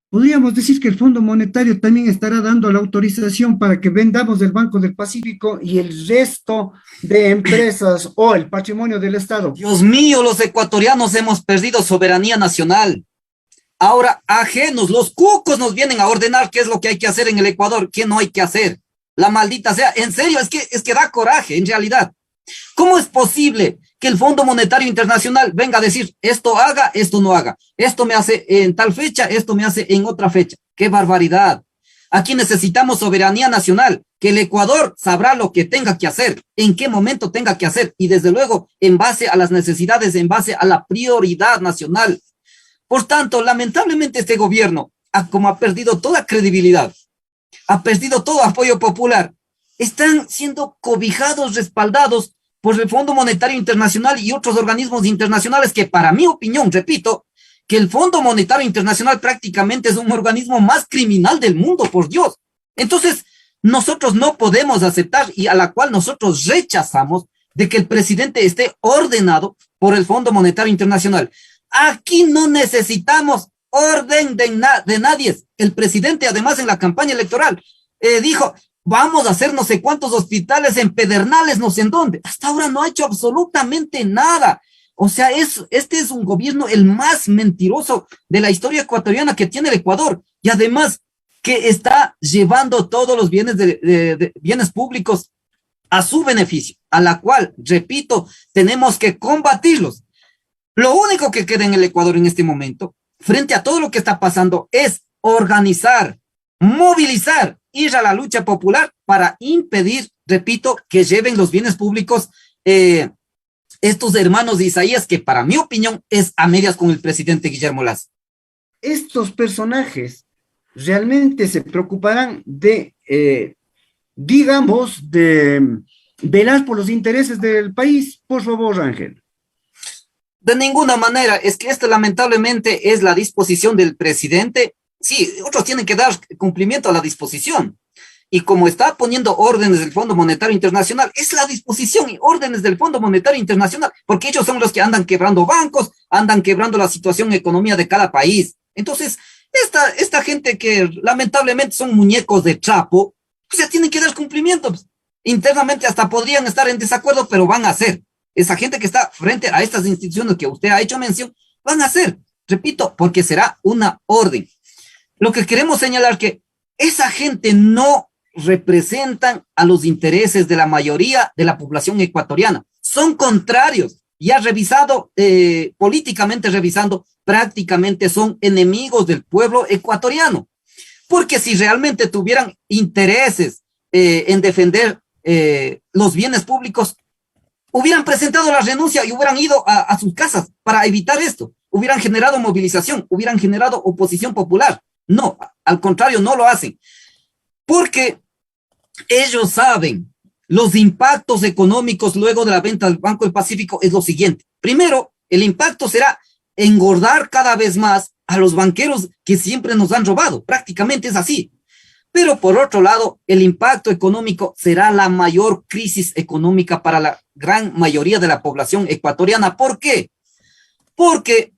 Podríamos decir que el Fondo Monetario también estará dando la autorización para que vendamos el Banco del Pacífico y el resto de empresas o el patrimonio del Estado. Dios mío, los ecuatorianos hemos perdido soberanía nacional. Ahora, ajenos, los cucos nos vienen a ordenar qué es lo que hay que hacer en el Ecuador, qué no hay que hacer. La maldita sea, en serio, es que da coraje, en realidad. ¿Cómo es posible que el Fondo Monetario Internacional venga a decir esto haga, esto no haga? Esto me hace en tal fecha, esto me hace en otra fecha. ¡Qué barbaridad! Aquí necesitamos soberanía nacional, que el Ecuador sabrá lo que tenga que hacer, en qué momento tenga que hacer y desde luego en base a las necesidades, en base a la prioridad nacional. Por tanto, lamentablemente este gobierno, como ha perdido toda credibilidad, ha perdido todo apoyo popular, están siendo cobijados, respaldados por el Fondo Monetario Internacional y otros organismos internacionales que, para mi opinión, repito, que el Fondo Monetario Internacional prácticamente es un organismo más criminal del mundo, por Dios. Entonces, nosotros no podemos aceptar y a la cual nosotros rechazamos de que el presidente esté ordenado por el Fondo Monetario Internacional. Aquí no necesitamos orden de nadie. El presidente, además, en la campaña electoral, dijo, vamos a hacer no sé cuántos hospitales en Pedernales, no sé en dónde. Hasta ahora no ha hecho absolutamente nada. O sea, este es un gobierno el más mentiroso de la historia ecuatoriana que tiene el Ecuador. Y además que está llevando todos los de bienes públicos a su beneficio, a la cual, repito, tenemos que combatirlos. Lo único que queda en el Ecuador en este momento, frente a todo lo que está pasando, es organizar, movilizar, ir a la lucha popular para impedir, repito, que lleven los bienes públicos estos hermanos de Isaías, que para mi opinión es a medias con el presidente Guillermo Lazo. Estos personajes realmente se preocuparán digamos, de velar por los intereses del país. Por favor, Ángel. De ninguna manera, es que esta lamentablemente es la disposición del presidente. Sí, otros tienen que dar cumplimiento a la disposición. Y como está poniendo órdenes del Fondo Monetario Internacional, es la disposición y órdenes del Fondo Monetario Internacional, porque ellos son los que andan quebrando bancos, andan quebrando la situación economía de cada país. Entonces, esta gente que lamentablemente son muñecos de trapo, pues ya tienen que dar cumplimiento. Internamente hasta podrían estar en desacuerdo, pero van a hacer. Esa gente que está frente a estas instituciones que usted ha hecho mención, van a hacer, repito, porque será una orden. Lo que queremos señalar que esa gente no representan a los intereses de la mayoría de la población ecuatoriana. Son contrarios. Ya revisado, políticamente revisando, prácticamente son enemigos del pueblo ecuatoriano. Porque si realmente tuvieran intereses en defender los bienes públicos, hubieran presentado la renuncia y hubieran ido a sus casas para evitar esto. Hubieran generado movilización, hubieran generado oposición popular. No, al contrario, no lo hacen. Porque ellos saben los impactos económicos luego de la venta del Banco del Pacífico es lo siguiente. Primero, el impacto será engordar cada vez más a los banqueros que siempre nos han robado. Prácticamente es así. Pero por otro lado, el impacto económico será la mayor crisis económica para la gran mayoría de la población ecuatoriana. ¿Por qué? Porque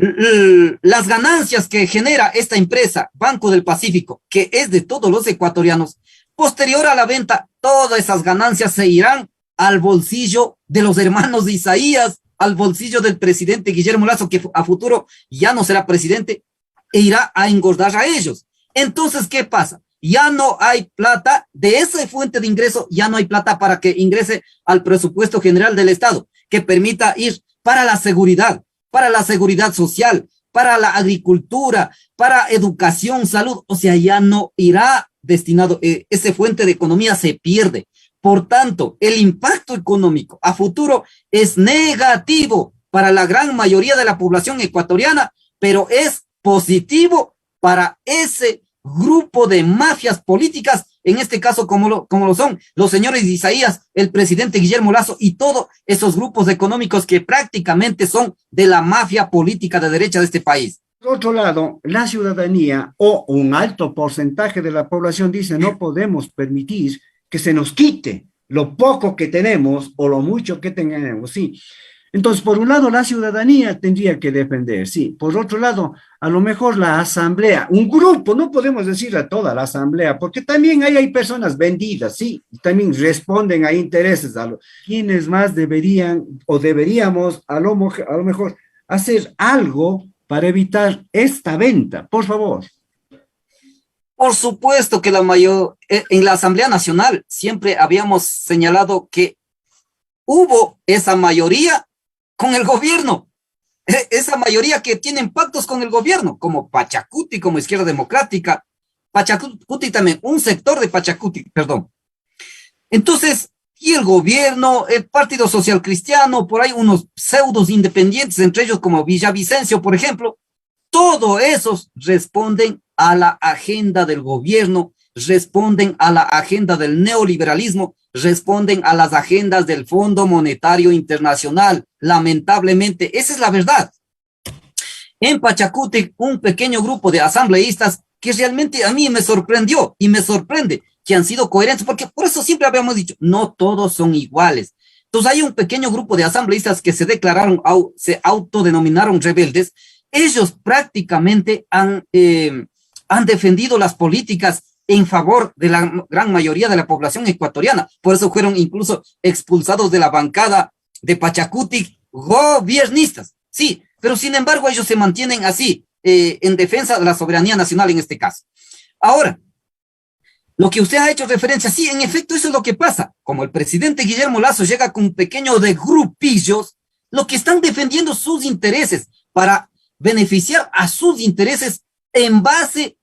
las ganancias que genera esta empresa, Banco del Pacífico, que es de todos los ecuatorianos, posterior a la venta, todas esas ganancias se irán al bolsillo de los hermanos de Isaías, al bolsillo del presidente Guillermo Lazo, que a futuro ya no será presidente, e irá a engordar a ellos. Entonces, ¿qué pasa? Ya no hay plata de esa fuente de ingreso, ya no hay plata para que ingrese al presupuesto general del Estado, que permita ir para la seguridad social, para la agricultura, para educación, salud, o sea, ya no irá destinado, esa fuente de economía se pierde. Por tanto, el impacto económico a futuro es negativo para la gran mayoría de la población ecuatoriana, pero es positivo para ese grupo de mafias políticas, en este caso como lo son los señores de Isaías, el presidente Guillermo Lazo y todos esos grupos económicos que prácticamente son de la mafia política de derecha de este país. Por otro lado, la ciudadanía o un alto porcentaje de la población dice no podemos permitir que se nos quite lo poco que tenemos o lo mucho que tenemos. Sí, Entonces, por un lado, la ciudadanía tendría que defender, sí. Por otro lado, a lo mejor la asamblea, un grupo, no podemos decir a toda la asamblea, porque también hay personas vendidas, sí, también responden a intereses, quienes más deberían o deberíamos a lo mejor hacer algo para evitar esta venta, por favor. Por supuesto que en la Asamblea Nacional siempre habíamos señalado que hubo esa mayoría con el gobierno, esa mayoría que tienen pactos con el gobierno, como Pachacuti, como Izquierda Democrática, Pachacuti también, un sector de Pachacuti, perdón. Entonces, y el gobierno, el Partido Social Cristiano, por ahí unos pseudos independientes, entre ellos como Villavicencio, por ejemplo, todos esos responden a la agenda del gobierno, responden a la agenda del neoliberalismo, responden a las agendas del Fondo Monetario Internacional. Lamentablemente, esa es la verdad. En Pachacuti, un pequeño grupo de asambleístas que realmente a mí me sorprendió y me sorprende que han sido coherentes, porque por eso siempre habíamos dicho, no todos son iguales. Entonces hay un pequeño grupo de asambleístas que se declararon, se autodenominaron rebeldes. Ellos prácticamente han defendido las políticas en favor de la gran mayoría de la población ecuatoriana. Por eso fueron incluso expulsados de la bancada de Pachacuti gobiernistas. Sí, pero sin embargo ellos se mantienen así, en defensa de la soberanía nacional en este caso. Ahora, lo que usted ha hecho referencia, sí, en efecto, eso es lo que pasa. Como el presidente Guillermo Lasso llega con un pequeño de grupillos, lo que están defendiendo sus intereses para beneficiar a sus intereses en base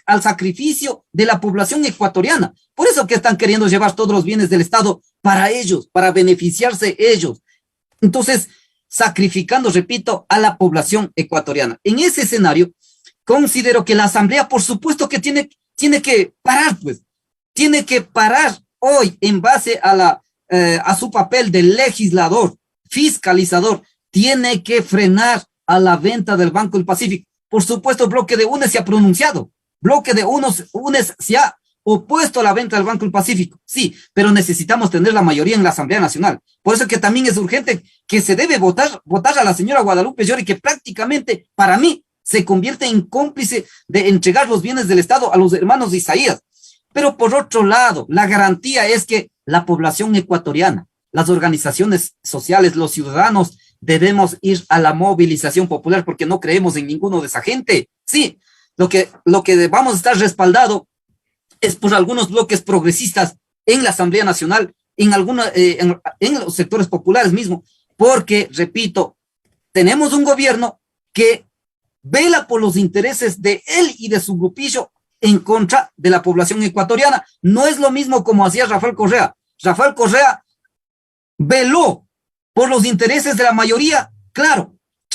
al sacrificio de la población ecuatoriana. Por eso que están queriendo llevar todos los bienes del Estado para ellos, para beneficiarse ellos. Entonces, sacrificando, repito, a la población ecuatoriana. En ese escenario, considero que la Asamblea, por supuesto que tiene que parar, pues, tiene que parar hoy en base a su papel de legislador, fiscalizador, tiene que frenar a la venta del Banco del Pacífico. Por supuesto, Bloque de UNES se ha pronunciado, Bloque de UNES se ha opuesto a la venta del Banco del Pacífico, sí, pero necesitamos tener la mayoría en la Asamblea Nacional. Por eso que también es urgente que se debe votar a la señora Guadalupe Llori, que prácticamente, para mí, se convierte en cómplice de entregar los bienes del Estado a los hermanos de Isaías. Pero por otro lado, la garantía es que la población ecuatoriana, las organizaciones sociales, los ciudadanos, debemos ir a la movilización popular porque no creemos en ninguno de esa gente. Sí, lo que vamos a estar respaldado es por algunos bloques progresistas en la Asamblea Nacional, en los sectores populares mismo, porque, repito, tenemos un gobierno que vela por los intereses de él y de su grupillo en contra de la población ecuatoriana. No es lo mismo como hacía Rafael Correa. Rafael Correa veló por los intereses de la mayoría, claro,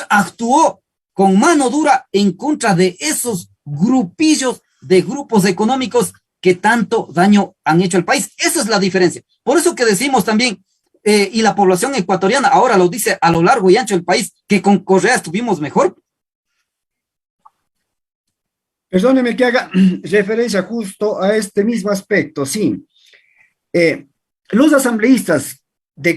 actuó con mano dura en contra de esos grupillos de grupos económicos que tanto daño han hecho al país. Esa es la diferencia. Por eso que decimos también, y la población ecuatoriana ahora lo dice a lo largo y ancho del país, que con Correa estuvimos mejor. Perdóneme que haga referencia justo a este mismo aspecto, sí. Los asambleístas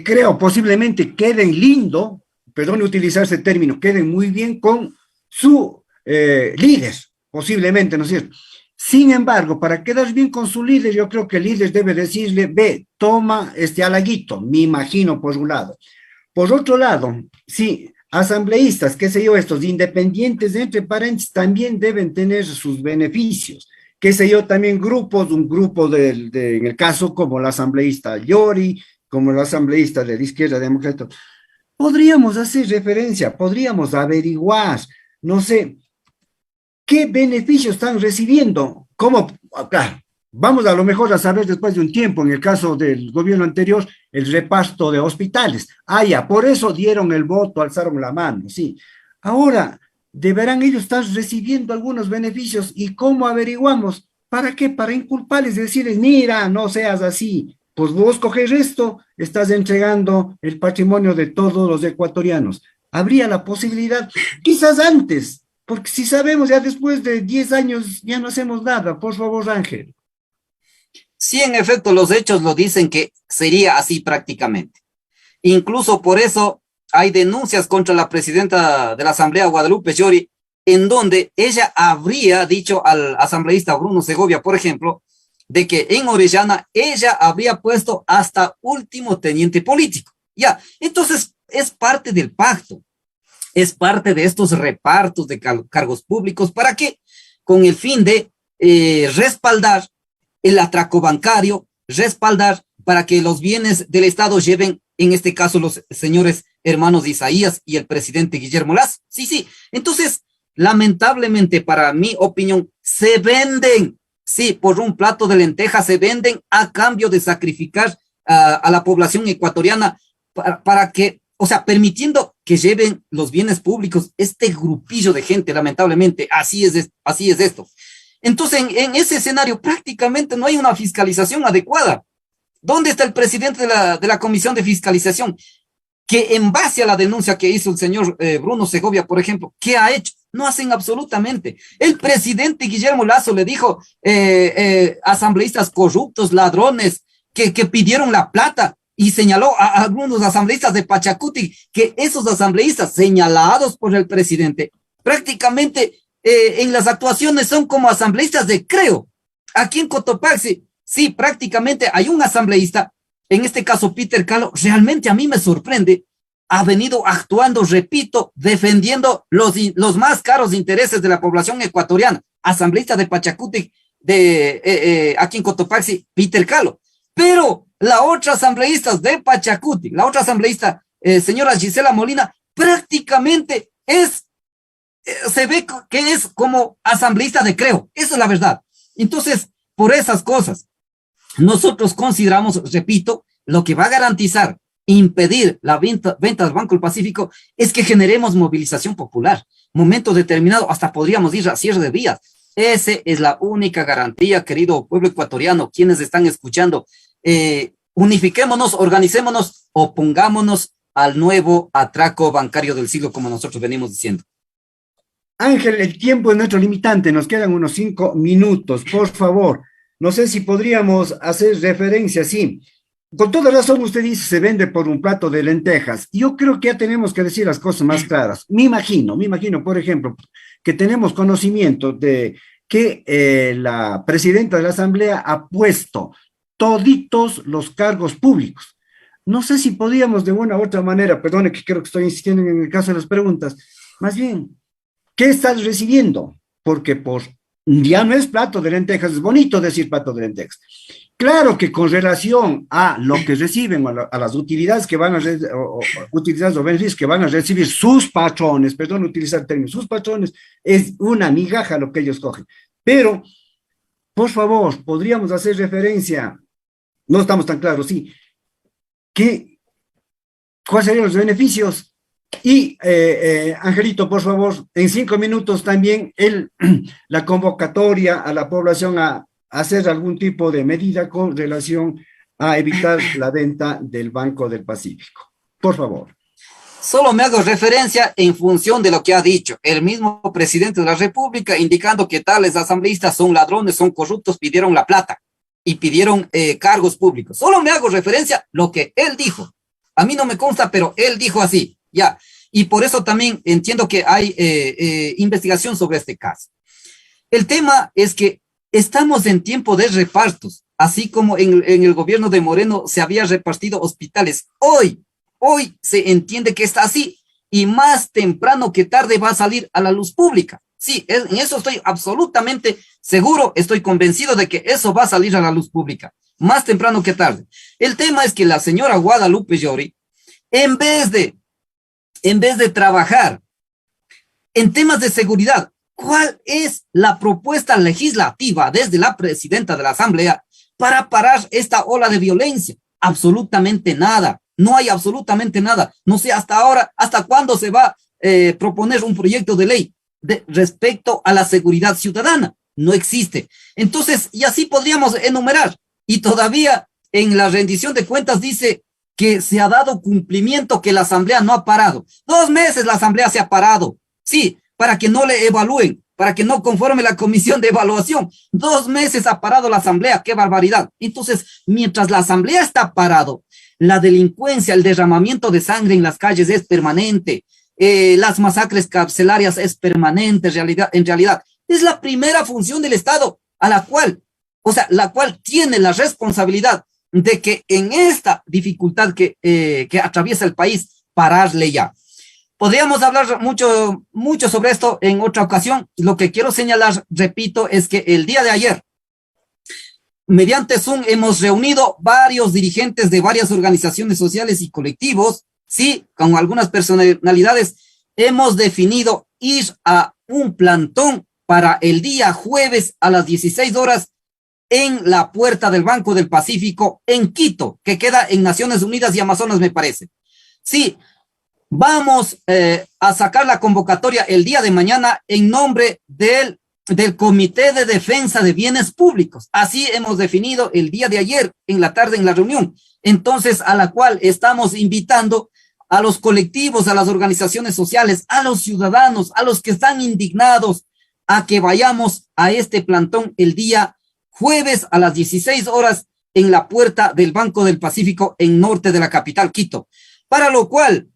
creo posiblemente queden lindo, perdone utilizar ese término, queden muy bien con su líder, posiblemente, ¿no es cierto? Sin embargo, para quedar bien con su líder, yo creo que el líder debe decirle, ve, toma este halaguito, me imagino por un lado. Por otro lado, sí, asambleístas, qué sé yo, estos independientes, entre paréntesis, también deben tener sus beneficios. Qué sé yo, también un grupo en el caso como la asambleísta Llori, como el asambleísta de la Izquierda Democrática. Podríamos hacer referencia, podríamos averiguar, no sé, qué beneficios están recibiendo, cómo, claro, vamos a lo mejor a saber después de un tiempo, en el caso del gobierno anterior, el reparto de hospitales. Ah, ya, por eso dieron el voto, alzaron la mano, sí. Ahora, deberán ellos estar recibiendo algunos beneficios, ¿y cómo averiguamos? ¿Para qué? Para inculparles, decirles, mira, no seas así, pues vos coges esto, estás entregando el patrimonio de todos los ecuatorianos. Habría la posibilidad, quizás antes, porque si sabemos ya después de 10 años ya no hacemos nada. Por favor, Ángel. Sí, en efecto, los hechos lo dicen que sería así prácticamente. Incluso por eso hay denuncias contra la presidenta de la Asamblea, Guadalupe Llori, en donde ella habría dicho al asambleísta Bruno Segovia, por ejemplo, de que en Orellana ella habría puesto hasta último teniente político. Ya, entonces es parte del pacto, es parte de estos repartos de cargos públicos. ¿Para qué? Con el fin de respaldar el atraco bancario, respaldar para que los bienes del Estado lleven, en este caso, los señores hermanos Isaías y el presidente Guillermo Lazo. Sí, sí. Entonces, lamentablemente, para mi opinión, se venden, sí, por un plato de lentejas, se venden a cambio de sacrificar a la población ecuatoriana para que, o sea, permitiendo que lleven los bienes públicos este grupillo de gente, lamentablemente, así es esto. Entonces, en ese escenario prácticamente no hay una fiscalización adecuada. ¿Dónde está el presidente de la Comisión de Fiscalización? Que en base a la denuncia que hizo el señor Bruno Segovia, por ejemplo, ¿qué ha hecho? No hacen absolutamente. El presidente Guillermo Lazo le dijo asambleístas corruptos, ladrones, que pidieron la plata, y señaló a algunos asambleístas de Pachacuti que esos asambleístas señalados por el presidente prácticamente en las actuaciones son como asambleístas de Creo. Aquí en Cotopaxi, sí, prácticamente hay un asambleísta, en este caso Peter Calo, realmente a mí me sorprende, ha venido actuando, repito, defendiendo los más caros intereses de la población ecuatoriana, asambleísta de Pachacuti, aquí en Cotopaxi, Peter Calo. Pero la otra asambleísta de Pachacuti, la otra asambleísta, señora Gisela Molina, prácticamente se ve que es como asambleísta de Creo. Esa es la verdad. Entonces, por esas cosas, nosotros consideramos, repito, lo que va a garantizar impedir la venta del Banco del Pacífico es que generemos movilización popular. Momento determinado, hasta podríamos ir a cierre de vías. Esa es la única garantía, querido pueblo ecuatoriano, quienes están escuchando. Unifiquémonos, organicémonos, opongámonos al nuevo atraco bancario del siglo, como nosotros venimos diciendo. Ángel, el tiempo es nuestro limitante, nos quedan unos 5 minutos, por favor. No sé si podríamos hacer referencia, sí. Con toda razón usted dice se vende por un plato de lentejas. Yo creo que ya tenemos que decir las cosas más claras. Me imagino, por ejemplo, que tenemos conocimiento de que la presidenta de la Asamblea ha puesto toditos los cargos públicos. No sé si podríamos de una u otra manera, perdone que creo que estoy insistiendo en el caso de las preguntas, más bien, ¿qué estás recibiendo? Porque ya no es plato de lentejas, es bonito decir plato de lentejas. Claro que con relación a lo que reciben, a las utilidades que van a utilidades o beneficios que van a recibir sus patrones, perdón utilizar el término, sus patrones, es una migaja lo que ellos cogen. Pero, por favor, podríamos hacer referencia, no estamos tan claros, sí, ¿cuáles serían los beneficios? Y, Angelito, por favor, en 5 minutos también la convocatoria a la población a hacer algún tipo de medida con relación a evitar la venta del Banco del Pacífico. Por favor. Solo me hago referencia en función de lo que ha dicho el mismo presidente de la República, indicando que tales asambleístas son ladrones, son corruptos, pidieron la plata y pidieron cargos públicos. Solo me hago referencia a lo que él dijo. A mí no me consta, pero él dijo así, ya. Y por eso también entiendo que hay investigación sobre este caso. El tema es que estamos en tiempo de repartos, así como en el gobierno de Moreno se había repartido hospitales. Hoy se entiende que está así y más temprano que tarde va a salir a la luz pública. Sí, en eso estoy absolutamente seguro, estoy convencido de que eso va a salir a la luz pública, más temprano que tarde. El tema es que la señora Guadalupe Llori, en vez de trabajar en temas de seguridad, ¿cuál es la propuesta legislativa desde la presidenta de la Asamblea para parar esta ola de violencia? Absolutamente nada. No hay absolutamente nada. No sé hasta ahora, hasta cuándo se va a proponer un proyecto de ley respecto a la seguridad ciudadana. No existe. Entonces, y así podríamos enumerar. Y todavía en la rendición de cuentas dice que se ha dado cumplimiento, que la Asamblea no ha parado. 2 meses la Asamblea se ha parado. Sí, para que no le evalúen, para que no conforme la comisión de evaluación. 2 meses ha parado la Asamblea, qué barbaridad. Entonces, mientras la Asamblea está parado, la delincuencia, el derramamiento de sangre en las calles es permanente, las masacres carcelarias es permanente, en realidad. Es la primera función del Estado a la cual, la cual tiene la responsabilidad de que en esta dificultad que atraviesa el país, pararle ya. Podríamos hablar mucho sobre esto en otra ocasión. Lo que quiero señalar, repito, es que el día de ayer, mediante Zoom, hemos reunido varios dirigentes de varias organizaciones sociales y colectivos, sí, con algunas personalidades. Hemos definido ir a un plantón para el día jueves a las 16 horas en la puerta del Banco del Pacífico en Quito, que queda en Naciones Unidas y Amazonas, me parece. Sí, vamos a sacar la convocatoria el día de mañana en nombre del Comité de Defensa de Bienes Públicos. Así hemos definido el día de ayer en la tarde en la reunión. Entonces, a la cual estamos invitando a los colectivos, a las organizaciones sociales, a los ciudadanos, a los que están indignados, a que vayamos a este plantón el día jueves a las 16 horas en la puerta del Banco del Pacífico en norte de la capital, Quito. Para lo cual,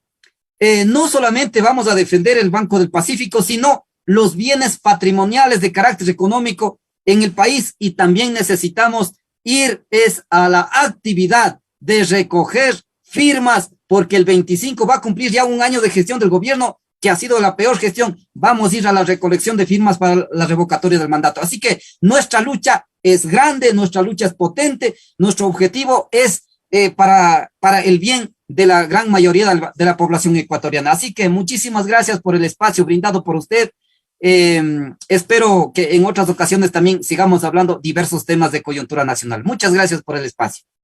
no solamente vamos a defender el Banco del Pacífico, sino los bienes patrimoniales de carácter económico en el país, y también necesitamos ir a la actividad de recoger firmas, porque el 25 va a cumplir ya un año de gestión del gobierno que ha sido la peor gestión. Vamos a ir a la recolección de firmas para la revocatoria del mandato. Así que nuestra lucha es grande, nuestra lucha es potente, nuestro objetivo es para el bien de la gran mayoría de la población ecuatoriana. Así que muchísimas gracias por el espacio brindado por usted. Espero que en otras ocasiones también sigamos hablando diversos temas de coyuntura nacional. Muchas gracias por el espacio.